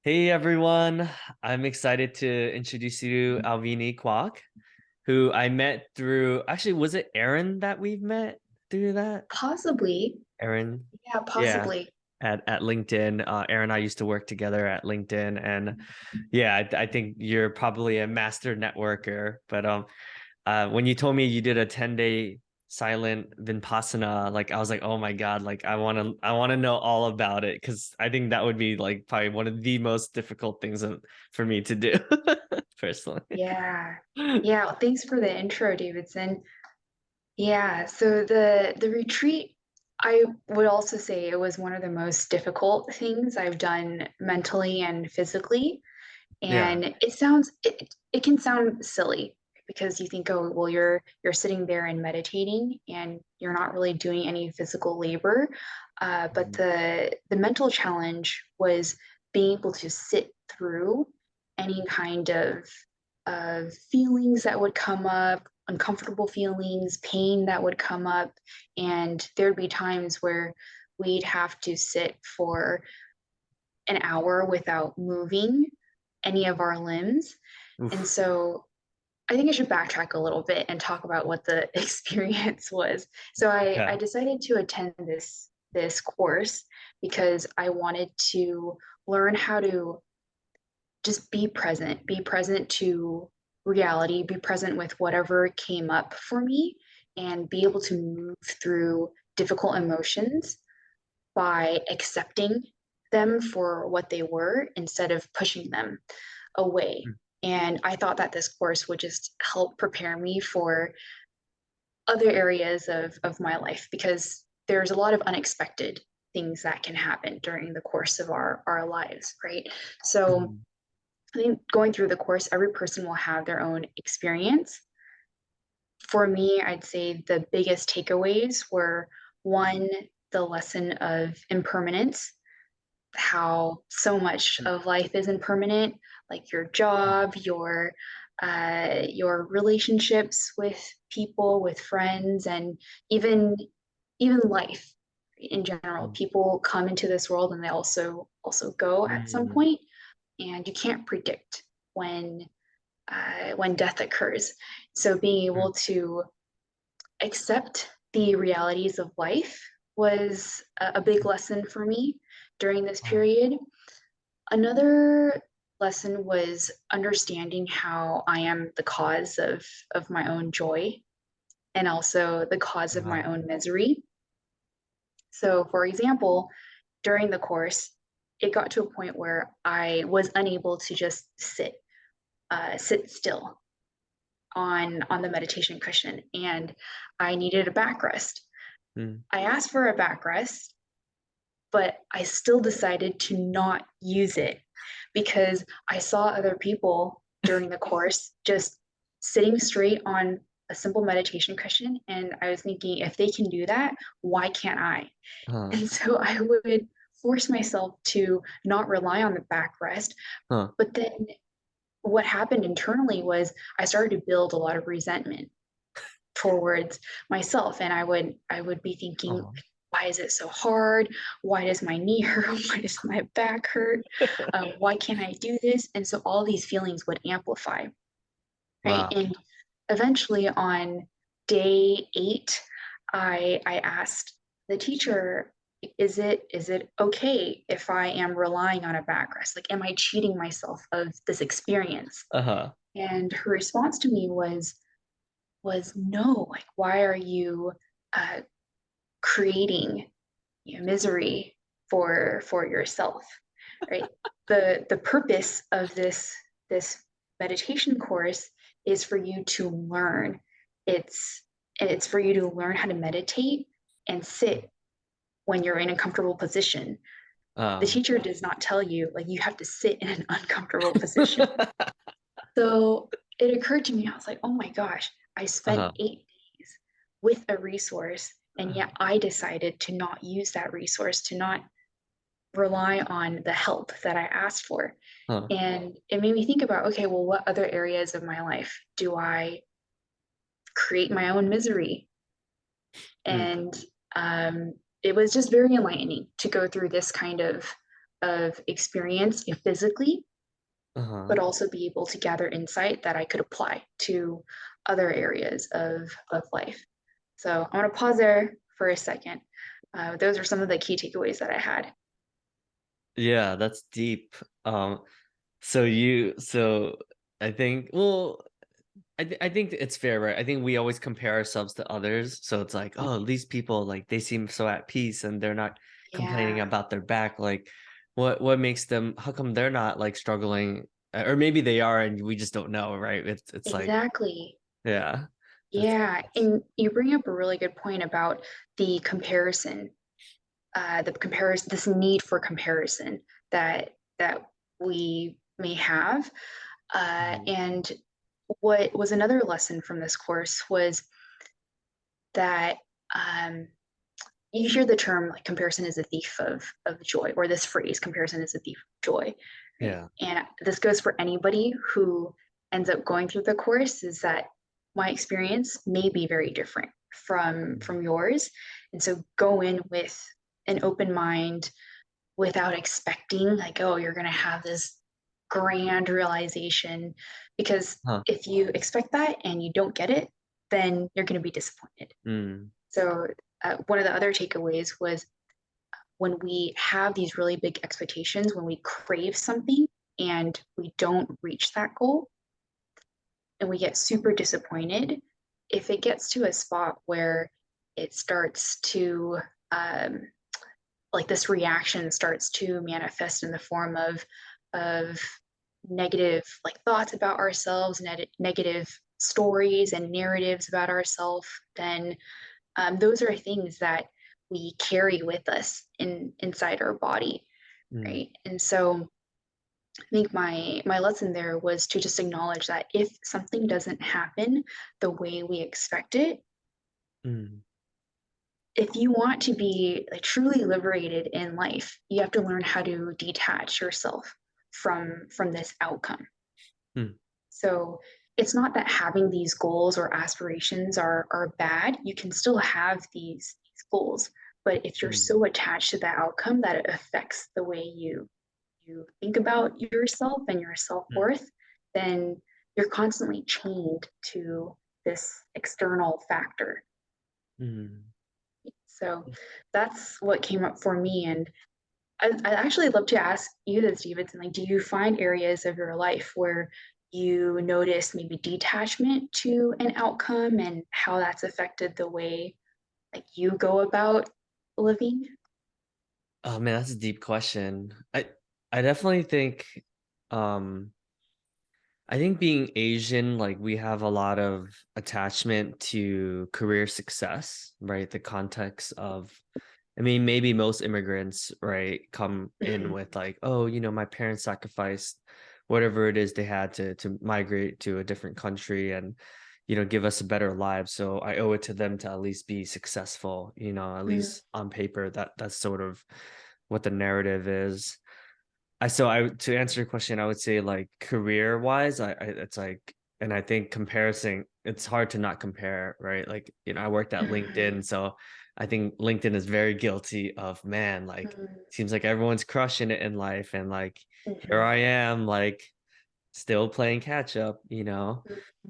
Hey everyone, I'm excited to introduce you to Alvini Kwok, who I met through, actually, was it Aaron that we've met through that? Possibly. Aaron, Yeah, yeah, possibly. at LinkedIn. Aaron and I used to work together at LinkedIn, and yeah, I think you're probably a master networker. But when you told me you did a 10-day silent Vipassana, like I was like, oh my God, like I want to know all about it because I think that would be like probably one of the most difficult things for me to do personally. Yeah. Yeah, well, thanks for the intro, Davidson. Yeah, so the retreat, I would also say it was one of the most difficult things I've done mentally and physically. Yeah. And it can sound silly because you think, oh, well, you're sitting there and meditating and you're not really doing any physical labor. But Mhm. the mental challenge was being able to sit through any kind of feelings that would come up, uncomfortable feelings, pain that would come up, and there'd be times where we'd have to sit for an hour without moving any of our limbs. And Oof. so I think I should backtrack a little bit and talk about what the experience was. So I Yeah. decided to attend this course because I wanted to learn how to just be present to reality, be present with whatever came up for me, and be able to move through difficult emotions by accepting them for what they were instead of pushing them away. And I thought that this course would just help prepare me for other areas of my life because there's a lot of unexpected things that can happen during the course of our lives, right? So Mhm. I think going through the course, every person will have their own experience. For me, I'd say the biggest takeaways were one, the lesson of impermanence, how so much of life is impermanent, like your job, your relationships with people, with friends, and even life in general. People come into this world and they also go at some Mhm. point, and you can't predict when when death occurs. So being able to accept the realities of life was a big lesson for me during this Oh. period. Another lesson was understanding how I am the cause of my own joy and also the cause of my Uh-huh. own misery. So, for example, during the course, it got to a point where I was unable to just sit still on the meditation cushion, and I needed a back rest. Mm. I asked for a back rest, but I still decided to not use it because I saw other people during the course just sitting straight on a simple meditation cushion. And I was thinking, if they can do that, why can't I? Huh. And so I would force myself to not rely on the backrest. Huh. But then what happened internally was I started to build a lot of resentment towards myself, and I would be thinking, Oh. why is it so hard? Why does my knee hurt? Why does my back hurt? Why can't I do this? And so all these feelings would amplify, right? Wow. And eventually on day 8, I asked the teacher, is it okay if I am relying on a backrest? Like, am I cheating myself of this experience? Uh-huh. And her response to me was no. Like, why are you uh, creating, misery for yourself, right? The purpose of this meditation course is for you to learn. it's it's for you to learn how to meditate and sit when you're in a comfortable position. The Uh. teacher does not tell you like you have to sit in an uncomfortable position. So it occurred to me, I was like, oh my gosh, I spent Uh-huh. 8 days with a resource, and yet I decided to not use that resource, to not rely on the help that I asked for. Huh. And it made me think about, okay, well, what other areas of my life do I create my own misery? Mm. And it was just very enlightening to go through this kind of of experience physically, Uh-huh. but also be able to gather insight that I could apply to other areas of life. So I want to pause there for a second. Those are some of the key takeaways that I had. Yeah, that's deep. So I think, well, I think it's fair, right? I think we always compare ourselves to others. So it's like, oh, these people, like, they seem so at peace and they're not complaining Yeah, about their back. Like, what makes them, how come they're not like struggling? Or maybe they are and we just don't know, right? It's like, exactly. yeah, that's Yeah, and you bring up a really good point about the comparison, this need for comparison that we may have. Mhm. And what was another lesson from this course was that um, you hear the term like comparison is a thief of joy, or this phrase, comparison is a thief of joy, right? Yeah. And this goes for anybody who ends up going through the course, is that my experience may be very different from yours. And so go in with an open mind without expecting like, oh, you're going to have this grand realization, because Huh. if you expect that and you don't get it, then you're going to be disappointed. Mm. So one of the other takeaways was when we have these really big expectations, when we crave something and we don't reach that goal and we get super disappointed, if it gets to a spot where it starts to, um, like this reaction starts to manifest in the form of negative like thoughts about ourselves, negative stories and narratives about ourselves, then those are things that we carry with us inside our body, Mm. right? And so I think my lesson there was to just acknowledge that if something doesn't happen the way we expect it, Mm. if you want to be like truly liberated in life, you have to learn how to detach yourself from this outcome. Mm. So it's not that having these goals or aspirations are bad. You can still have these goals, but if you're Mm. so attached to the outcome that it affects the way you think about yourself and your Mm. self-worth, then you're constantly chained to this external factor. Mm. So that's what came up for me. And I'd actually love to ask you this, Davidson. Like, do you find areas of your life where you notice maybe detachment to an outcome and how that's affected the way like you go about living? Oh man, that's a deep question. I definitely think um I think being Asian, like we have a lot of attachment to career success, right? The context of, I mean, maybe most immigrants, right, come in Mhm, with like, oh, my parents sacrificed whatever it is they had to migrate to a different country and, give us a better life. So I owe it to them to at least be successful, at mhm, least on paper. That's sort of what the narrative is. I to answer your question, I would say like career wise, I it's like, and I think comparison, it's hard to not compare, right? Like, I worked at mhm, LinkedIn, so I think LinkedIn is very guilty of, man, like mhm, seems like everyone's crushing it in life and like here mhm, I am like still playing catch up,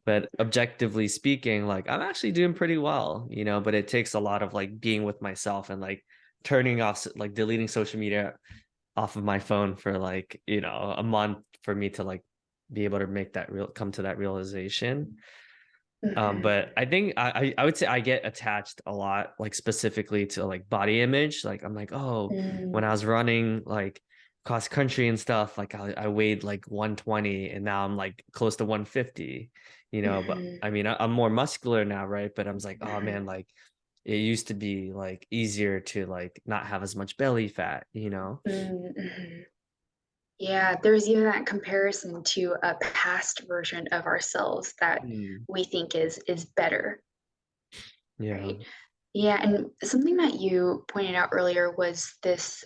But objectively speaking, like I'm actually doing pretty well, but it takes a lot of like being with myself and like turning off like deleting social media off of my phone for like, a month for me to like be able to make that real come to that realization. mhm, But I think I would say I get attached a lot, like specifically to like body image. Like I'm like, oh, when mhm, I was running like cross country and stuff, like I weighed like 120 and now I'm like close to 150, but mhm, I mean I'm more muscular now, right? But I'm just like, oh mhm, man, like it used to be like easier to like not have as much belly fat. mhm, mhm. Yeah, there's even that comparison to a past version of ourselves that Mm. we think is better, Yeah. right? Yeah, and something that you pointed out earlier was this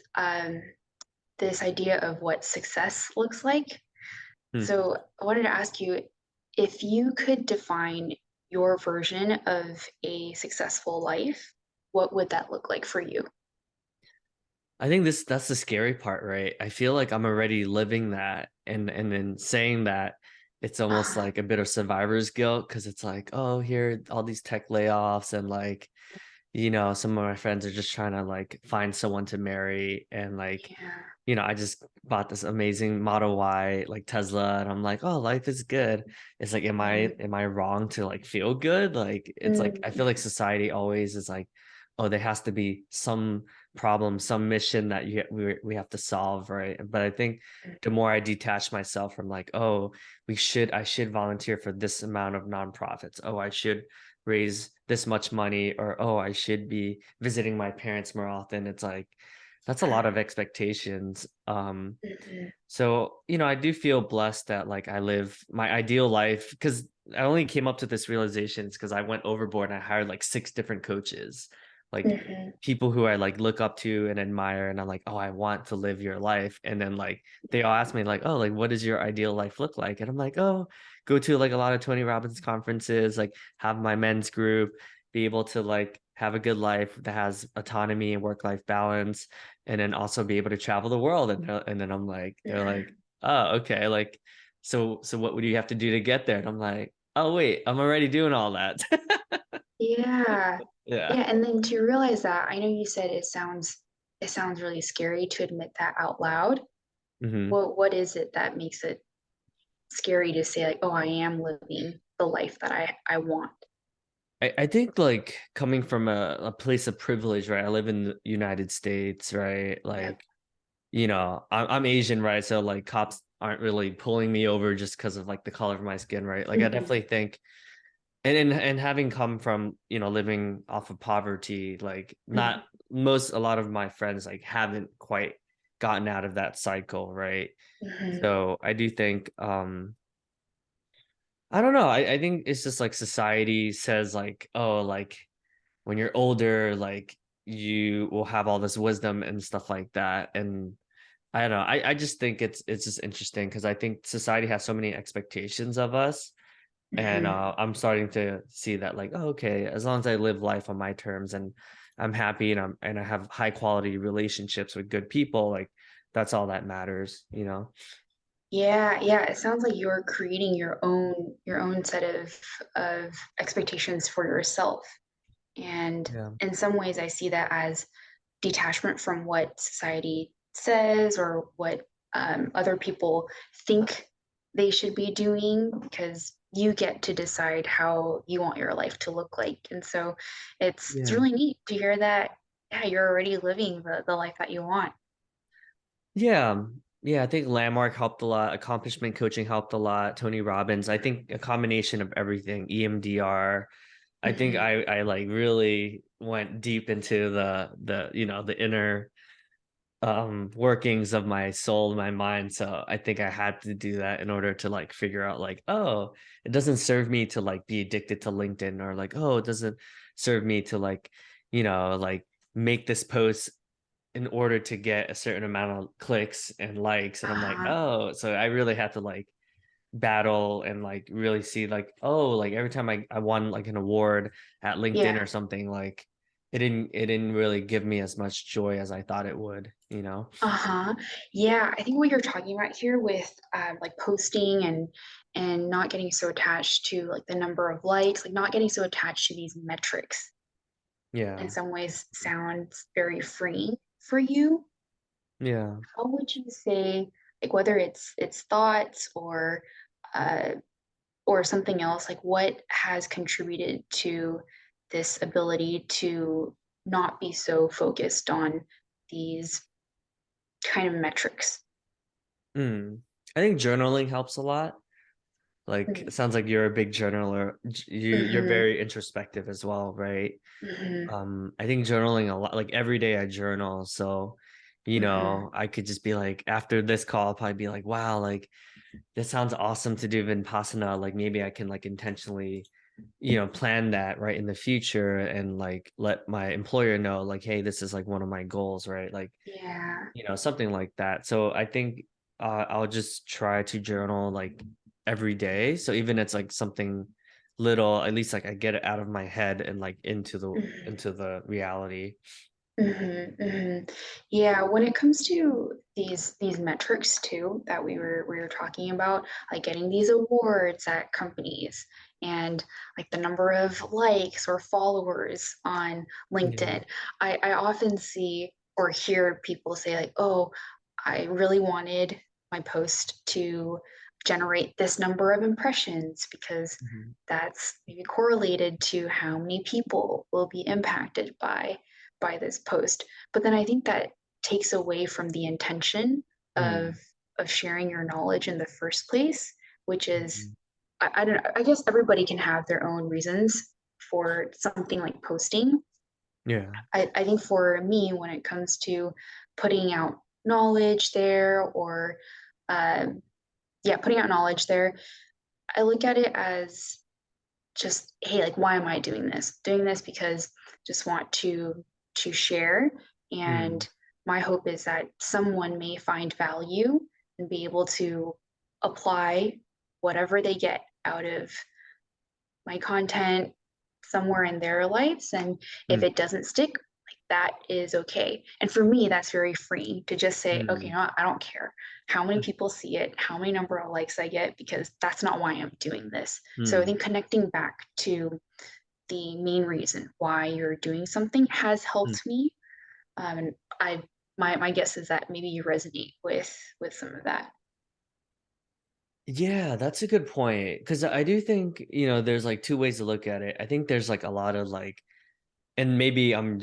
idea of what success looks like. Mm. So I wanted to ask you if you could define your version of a successful life, what would that look like for you? I think that's the scary part, right? I feel like I'm already living that, and then saying that, it's almost Uh, like a bit of survivor's guilt because it's like, oh, here all these tech layoffs, and like, some of my friends are just trying to like find someone to marry, and like, yeah. I just bought this amazing Model Y, like Tesla, and I'm like, oh, life is good. It's like, Mhm. am I wrong to like feel good? Like, it's like I feel like Mhm. society always is like, oh, there has to be some problem, some mission that we have to solve, right? But I think the more I detach myself from like, oh, I should volunteer for this amount of nonprofits. Oh, I should raise this much money, or oh, I should be visiting my parents more often. It's like that's a lot of expectations. Mhm. So, I do feel blessed that like I live my ideal life, because I only came up to this realization because I went overboard and I hired like six different coaches, like Mhm. people who I like look up to and admire, and I'm like, oh, I want to live your life. And then like they all ask me like, oh, like what does your ideal life look like? And I'm like, oh, go to like a lot of Tony Robbins conferences, like have my men's group, be able to like have a good life that has autonomy and work-life balance, and then also be able to travel the world. And then they're like, Mhm. oh, okay, like so what would you have to do to get there? And I'm like, oh wait, I'm already doing all that. Yeah. Yeah. Yeah, and then to realize that, I know you said it sounds really scary to admit that out loud. Hmm. What is it that makes it scary to say like, oh, I am living the life that I want? I think like coming from a place of privilege, right? I live in the United States, right? Yep. Like, I'm Asian, right? So like cops aren't really pulling me over just because of like the color of my skin, right? Like I Mhm. definitely think, and having come from, living off of poverty, like Mhm. not a lot of my friends like haven't quite gotten out of that cycle, right? Mhm. So I do think, I don't know. I think it's just like society says like, oh, like when you're older, like you will have all this wisdom and stuff like that. And I don't know. I just think it's just interesting because I think society has so many expectations of us. And Mhm. I'm starting to see that like, oh, okay, as long as I live life on my terms and I'm happy, and I have high quality relationships with good people, like that's all that matters. Yeah, yeah, it sounds like you're creating your own set of expectations for yourself. And Yeah. in some ways I see that as detachment from what society says or what other people think they should be doing because you get to decide how you want your life to look like. And so it's Yeah. really neat to hear that yeah, you're already living the life that you want. Yeah. Yeah, I think Landmark helped a lot. Accomplishment coaching helped a lot. Tony Robbins. I think a combination of everything. EMDR. I think Mhm. I like really went deep into the inner workings of my soul, my mind. So I think I had to do that in order to like figure out like, oh, it doesn't serve me to like be addicted to LinkedIn, or like, oh, it doesn't serve me to like, like make this post in order to get a certain amount of clicks and likes. And I'm like, Uh-huh. oh, so I really had to like battle and like really see like, oh, like every time I won like an award at Yeah. LinkedIn or something, like it didn't really give me as much joy as I thought it would. Uh-huh. Yeah, I think what you're talking about here with like posting and not getting so attached to like the number of likes, like not getting so attached to these metrics in Yeah. some ways sounds very freeing for you. Yeah. How would you say, like whether it's thoughts uh or something else, like what has contributed to this ability to not be so focused on these kind of metrics? Mm. I think journaling helps a lot. Like Mm. it sounds like you're a big journaler. You're Mhm. very introspective as well, right? Mhm. I think journaling a lot, like every day I journal. So, Mhm. I could just be like, after this call, I'll probably be like, wow, like this sounds awesome to do Vipassana. Like maybe I can like intentionally, plan that right in the future, and like let my employer know, like, hey, this is like one of my goals, right? Like, Yeah. something like that. So I think I'll just try to journal like every day. So even it's like something little, at least like I get it out of my head and like into the Mhm. reality. Yeah, when it comes to these metrics too that we were talking about, like getting these awards at companies and like the number of likes or followers on Yeah. LinkedIn, I often see or hear people say like, "Oh, I really wanted my post to generate this number of impressions because Mhm. that's maybe correlated to how many people will be impacted by this post." But then I think that takes away from the intention of Mm. of sharing your knowledge in the first place, which is Mhm. I don't know, I guess everybody can have their own reasons for something like posting. Yeah. I think for me, when it comes to putting out knowledge there or um, yeah, putting out knowledge there, I look at it as just, hey, like why am I doing this? Doing this because just want to share. Mm. And my hope is that someone may find value and be able to apply whatever they get out of my content somewhere in their lives. And if Mm. it doesn't stick, like that is okay. And for me, that's very freeing to just say, okay, you Mm. know what? I don't care how many people see it, how many number of likes I get, because that's not why I'm doing this. So I Mm. think connecting back to the main reason why you're doing something has Mm. helped me. And I my guess is that maybe you resonate with some of that. Yeah, that's a good point. Because I do think, there's like two ways to look at it. I think there's like a lot of like, and maybe I'm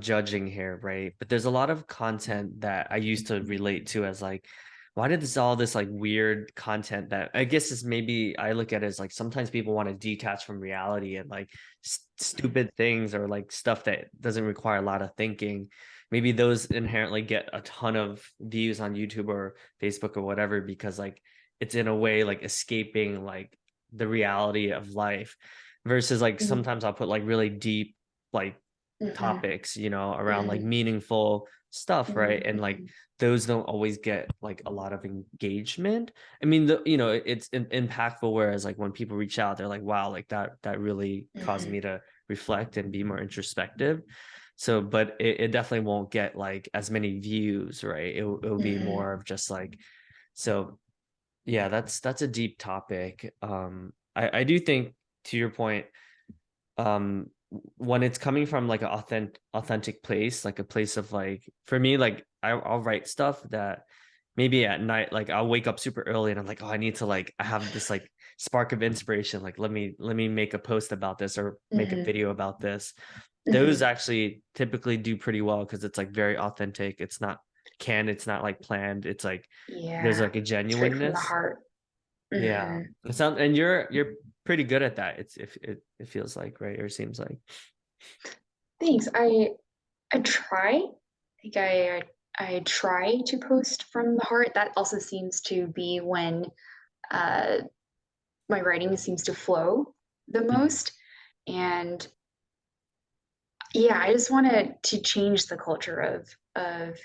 judging here, right? But there's a lot of content that I used to relate to as like, why did this all this like weird content that I guess is maybe I look at it as like sometimes people want to detach from reality and like stupid things or like stuff that doesn't require a lot of thinking. Maybe those inherently get a ton of views on YouTube or Facebook or whatever because like it's in a way like escaping like the reality of life versus like Mhm, sometimes I'll put like really deep like mhm, topics, around like mhm, meaningful stuff, right? And like mhm, those don't always get like a lot of engagement. I mean, it's impactful. Whereas like when people reach out, they're like, wow, like that really caused mhm, me to reflect and be more introspective. So, but it definitely won't get like as many views, right? It'll be mhm, more of just like, so yeah, that's a deep topic. I do think to your point, when it's coming from like an authentic place, like a place of like for me like I'll write stuff that maybe at night like I'll wake up super early and I'm like, oh, I need to like I have this like spark of inspiration, like let me make a post about this or make a mhm, video about this. Those mhm. actually typically do pretty well because it's like very authentic. It's not canned, it's not like planned, it's like there's Yeah, like a straight from the genuineness. heart. Yeah. Mhm. It sounds and you're pretty good at that. It's if it feels like, right? Or seems like. Thanks. I try. Think I try to post from the heart. That also seems to be when uh, my writing seems to flow the Mm. most. And yeah, I just wanted to change the culture of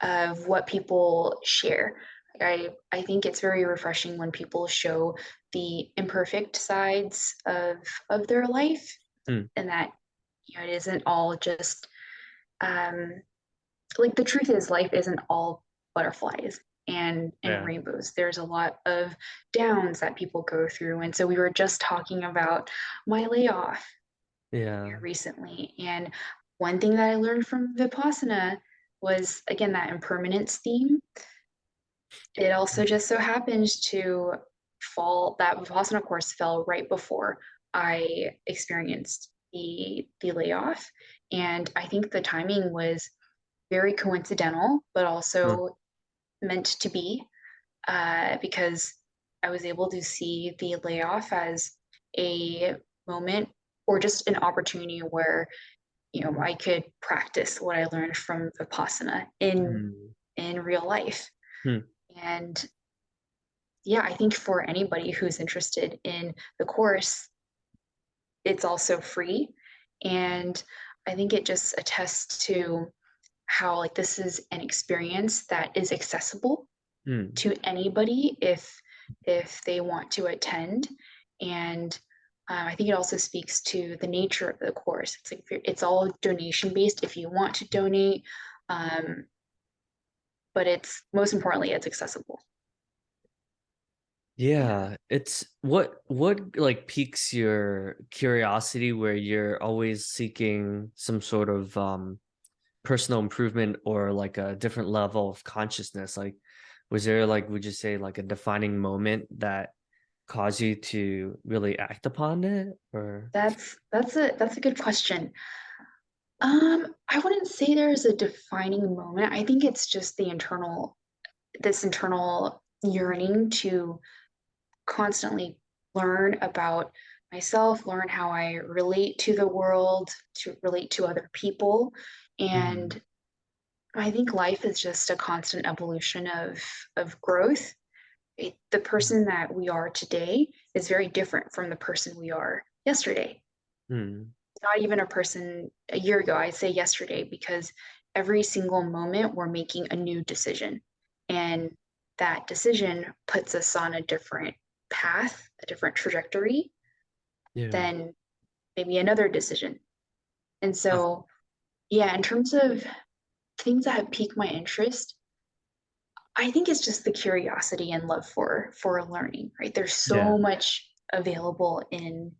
of what people share. I think it's very refreshing when people show the imperfect sides of their life, Mm. and that it isn't all just um, like the truth is life isn't all butterflies and Yeah. rainbows. There's a lot of downs that people go through, and so we were just talking about my layoff Yeah. recently, and one thing that I learned from Vipassana was again that impermanence theme. It also Mm. just so happens to fall that Vipassana course fell right before I experienced the layoff, and I think the timing was very coincidental, but Mm. also meant to be, because I was able to see the layoff as a moment or just an opportunity where I could practice what I learned from Vipassana Mm. in real life. Mm. And yeah, I think for anybody who's interested in the course, it's also free. And I think it just attests to how like this is an experience that is accessible Mm. to anybody if they want to attend. And I think it also speaks to the nature of the course. It's like it's all donation based if you want to donate, um, but it's most importantly it's accessible. Yeah. Yeah, it's what like piques your curiosity where you're always seeking some sort of personal improvement or like a different level of consciousness. Like, was there like, would you say like a defining moment that caused you to really act upon it? Or That's a good question. I wouldn't say there's a defining moment. I think it's just this internal yearning to constantly learn about myself, learn how I relate to the world, to relate to other people. Mhm. And I think life is just a constant evolution of growth. The person that we are today is very different from the person we are yesterday. Mhm. Not even a person a year ago, I'd say yesterday, because every single moment we're making a new decision. And that decision puts us on a different path, a different trajectory Yeah. than maybe another decision. And Uh, so, yeah, in terms of things that have piqued my interest, I think it's just the curiosity and love for learning, right? There's yeah. so much available in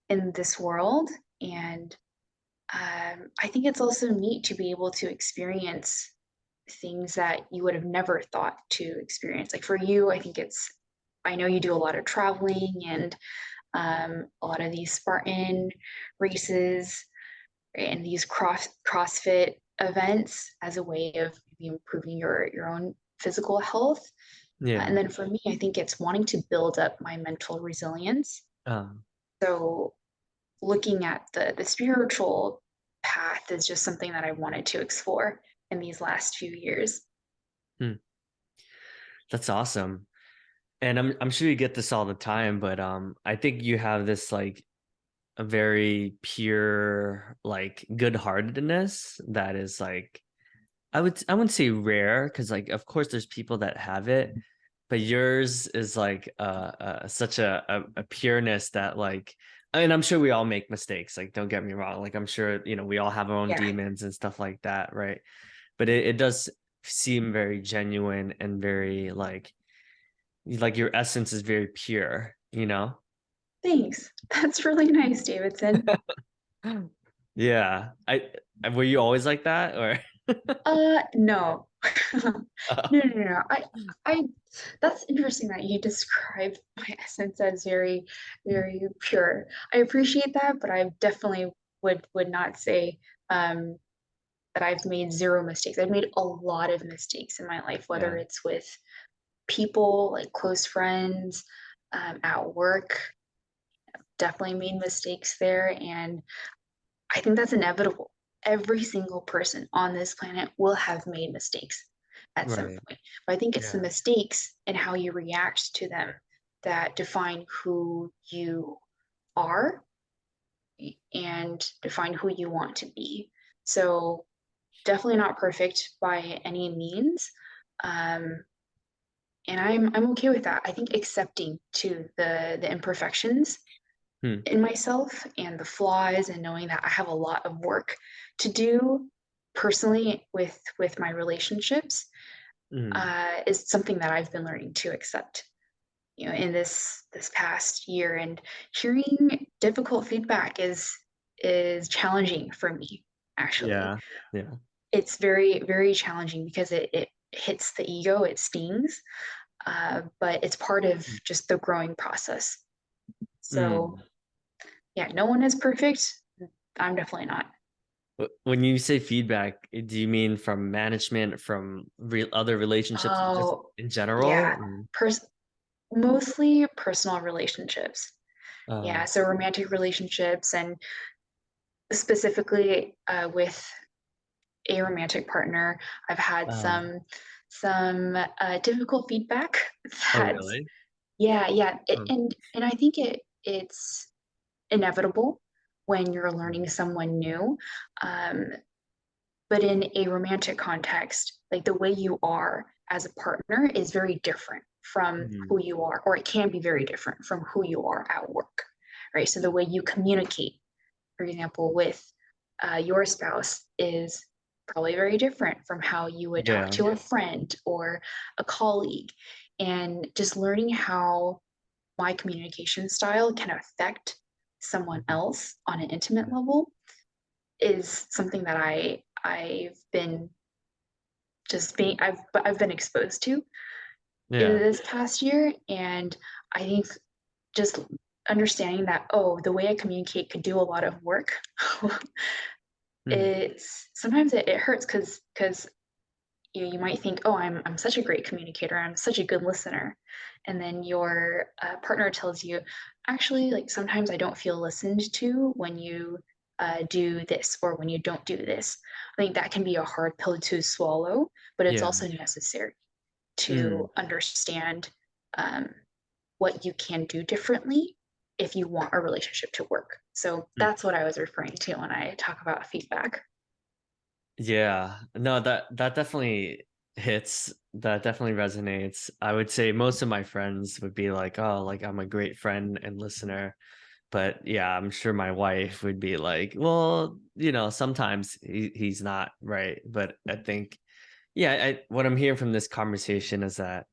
this world, and I think it's also neat to be able to experience things that you would have never thought to experience. Like for you, I think I know you do a lot of traveling and a lot of these Spartan races and these CrossFit events as a way of maybe improving your own physical health. And Yeah. then for me, I think it's wanting to build up my mental resilience. Um, So looking at the spiritual path is just something that I wanted to explore in these last few years. hmm, that's awesome. And I'm sure you get this all the time, but I think you have this like a very pure like good-heartedness that is like I wouldn't say rare because like of course there's people that have it, but yours is like such a pureness that like I mean I'm sure we all make mistakes, like don't get me wrong, like I'm sure you know we all have our own Yeah, demons and stuff like that, right? But it does seem very genuine and very like your essence is very pure, you know? thanks. That's really nice, Davidson. Yeah. Were you always like that or No. No, no, no. I, that's interesting that you described my essence as very, very pure. I appreciate that, but I definitely would not say um, that I've made zero mistakes. I've made a lot of mistakes in my life, whether yeah. it's with people, like close friends, at work. Definitely made mistakes there, and I think that's inevitable. Every single person on this planet will have made mistakes at some Right. point. But I think it's the Yeah. mistakes and how you react to them that define who you are and define who you want to be. So definitely not perfect by any means. Um, and I'm okay with that. I think accepting to the imperfections Hmm. in myself and the flaws and knowing that I have a lot of work to do personally with my relationships Mm. is something that I've been learning to accept. You know, in this past year, and hearing difficult feedback is challenging for me. Actually, Yeah. Yeah. it's very very challenging because it hits the ego, it stings, but it's part of just the growing process. So Mm. yeah, no one is perfect. I'm definitely not. When you say feedback, do you mean from management, from other relationships, just Oh, in yeah. general? Or- Pers- Mostly personal relationships. Uh, Yeah, so romantic relationships and specifically with a romantic partner, I've had uh, some difficult feedback. oh, That's really? yeah, yeah, Mm. and I think it's inevitable when you're Mm. learning someone new. Um, but in a romantic context, like the way you are as a partner is very different from Mm. who you are, or it can be very different from who you are at work, right? So the way you communicate, for example, with your spouse is probably very different from how you would talk Yeah. to a friend or a colleague. And just learning how my communication style can affect someone Mhm. else on an intimate level is something that I've been just being I've been exposed to in Yeah. this past year. And I think just understanding that, oh, the way I communicate could do a lot of work. Mhm. It's sometimes it hurts because you might think, oh, I'm such a great communicator, I'm such a good listener, and then your partner tells you, actually, like sometimes I don't feel listened to when you do this or when you don't do this. I think that can be a hard pill to swallow, but it's Yeah. also necessary Mm. to understand um, what you can do differently if you want a relationship to work. So Mm. that's what I was referring to when I talk about feedback. Yeah. No, that definitely hits. That definitely resonates. I would say most of my friends would be like, "Oh, like I'm a great friend and listener." But yeah, I'm sure my wife would be like, "Well, sometimes he's not, right?" But I think, yeah, what I'm hearing from this conversation is that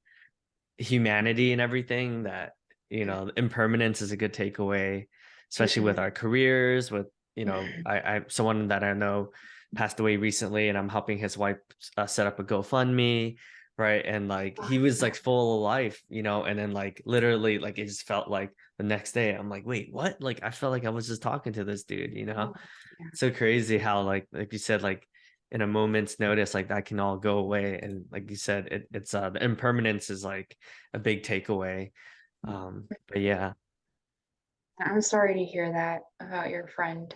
humanity and everything, that impermanence is a good takeaway, especially with Mhm, our careers. With mhm. I someone that I know passed away recently, and I'm helping his wife set up a GoFundMe, right? And like he was like full of life, and then like literally like it just felt like the next day I'm like, wait, what? Like I felt like I was just talking to this dude. Oh, yeah. So crazy how like you said, like in a moment's notice, like that can all go away. And like you said, it's the impermanence is like a big takeaway. But yeah. I'm sorry to hear that about your friend.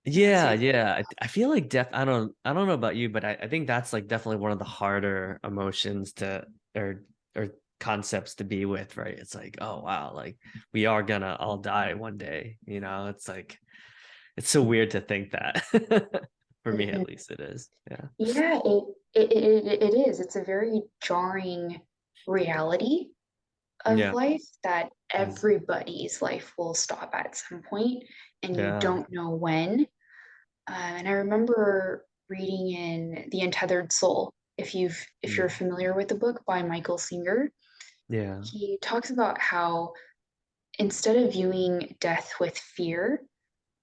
Yeah, Super. yeah. I feel like I don't know about you, but I think that's like definitely one of the harder emotions to or concepts to be with, right? It's like, oh wow, like we are gonna all die one day, it's like it's so weird to think that. For me Mhm. at least it is. Yeah. Yeah, it is. It's a very jarring reality of Yeah. life that Mm. everybody's life will stop at some point, and you Yeah. don't know when. And I remember reading in The Untethered Soul, if you're Mm. familiar with the book by Michael Singer, Yeah. he talks about how instead of viewing death with fear,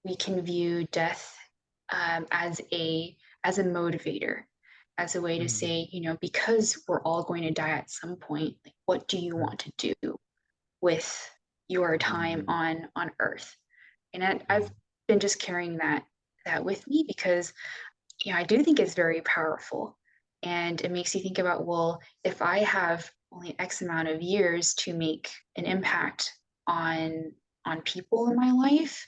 we can view death as a motivator, as a way to Mm. say, because we're all going to die at some point, like, what do you want to do with your time Mm. on Earth? And I've Mm. been just carrying that with me because I do think it's very powerful, and it makes you think about, well, if I have only X amount of years to make an impact on people in my life,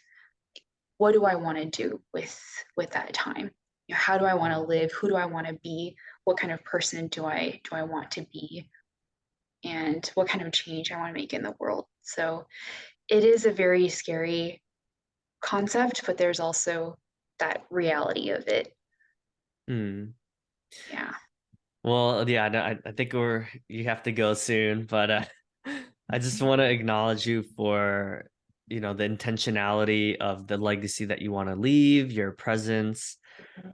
what do I want to do with that time? How do I want to live? Who do I want to be? What kind of person do I want to be? And what kind of change I want to make in the world? So it is a very scary concept, but there's also that reality of it. Mm. Yeah. Well, yeah, no, I think you have to go soon, but I just want to acknowledge you for, the intentionality of the legacy that you want to leave, your presence,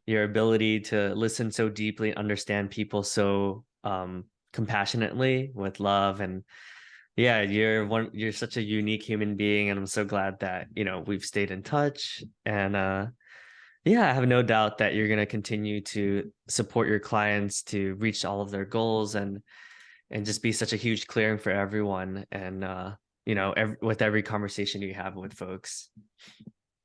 your ability to listen so deeply, understand people so compassionately with love. And yeah, you're such a unique human being, and I'm so glad that, we've stayed in touch. And yeah, I have no doubt that you're going to continue to support your clients to reach all of their goals, and just be such a huge clearing for everyone. And with every conversation you have with folks.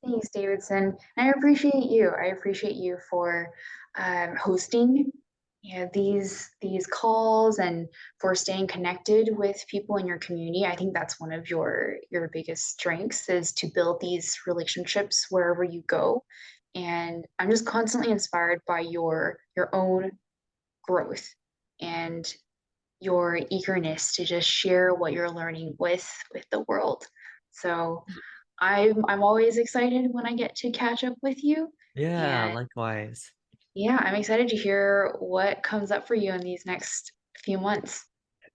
Thanks, Davidson. I appreciate you. I appreciate you for hosting these calls and for staying connected with people in your community. I think that's one of your biggest strengths is to build these relationships wherever you go. And I'm just constantly inspired by your own growth and your eagerness to just share what you're learning with the world. So I'm always excited when I get to catch up with you. Yeah, And likewise. yeah, I'm excited to hear what comes up for you in these next few months.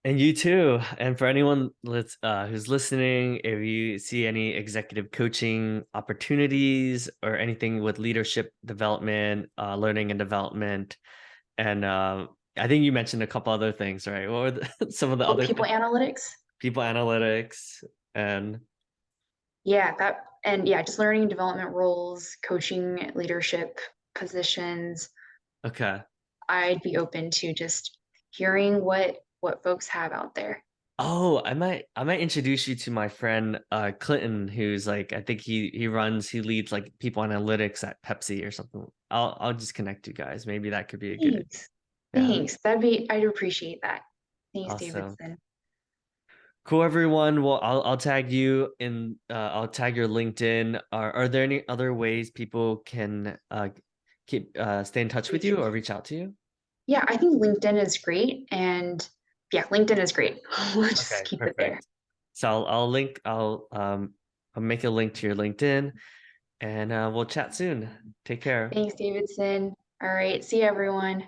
And you too. And for anyone who's listening, if you see any executive coaching opportunities or anything with leadership development, learning and development, and I think you mentioned a couple other things, right? What were some of the Oh, other people things? analytics. People analytics and Yeah, that and yeah, just learning and development roles, coaching, leadership positions. okay. I'd be open to just hearing what folks have out there. Oh, I might introduce you to my friend Clinton, who's like I think he leads like people analytics at Pepsi or something. I'll just connect you guys. Maybe that could be a good, Thanks. yeah. Thanks. I'd appreciate that. Thanks, Awesome. Davidson. Cool, everyone. Well, I'll tag you in. I'll tag your LinkedIn. Are there any other ways people can keep stay in touch with Reach. you or reach out to you? Yeah, I think LinkedIn is great. And yeah, LinkedIn is great. We'll just Okay, keep it there. perfect. So I'll make a link to your LinkedIn and we'll chat soon. Take care. Thanks, Davidson. All right. See you, everyone.